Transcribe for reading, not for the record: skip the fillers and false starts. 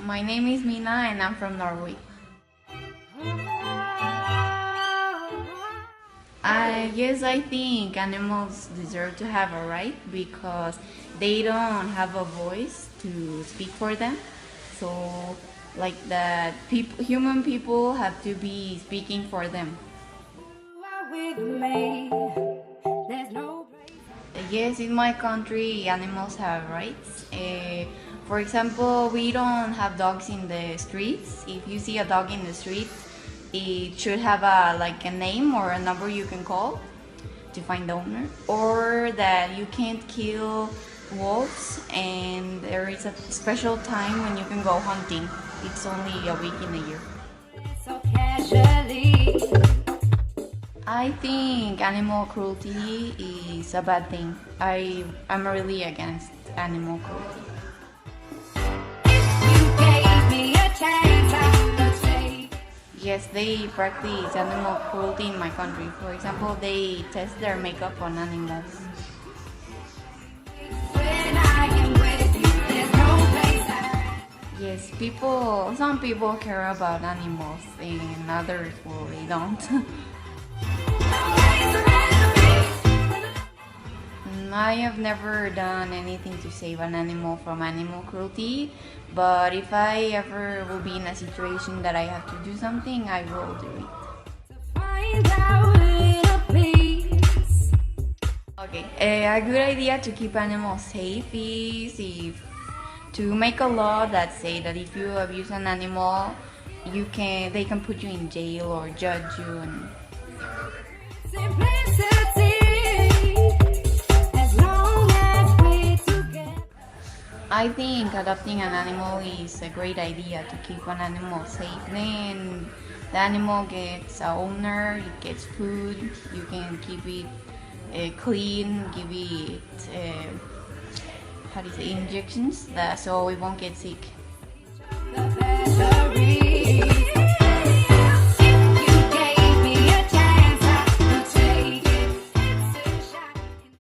My name is Mina and I'm from Norway. I think animals deserve to have a right because they don't have a voice to speak for them. So, like that, human people have to be speaking for them. Yes, in my country, animals have rights. For example, we don't have dogs in the streets. If you see a dog in the street, it should have a name or a number you can call to find the owner. Or that you can't kill wolves, and there is a special time when you can go hunting. It's only a week in a year. I think animal cruelty is a bad thing. I'm really against animal cruelty. Yes, they practice animal cruelty in my country. For example, they test their makeup on animals. Yes, some people care about animals and others, well, they don't. I have never done anything to save an animal from animal cruelty, but if I ever will be in a situation that I have to do something, I will do it. Okay, a good idea to keep animals safe is to make a law that say that if you abuse an animal, they can put you in jail or judge you. I think adopting an animal is a great idea to keep an animal safe. Then the animal gets an owner, it gets food, you can keep it clean, give it injections so it won't get sick.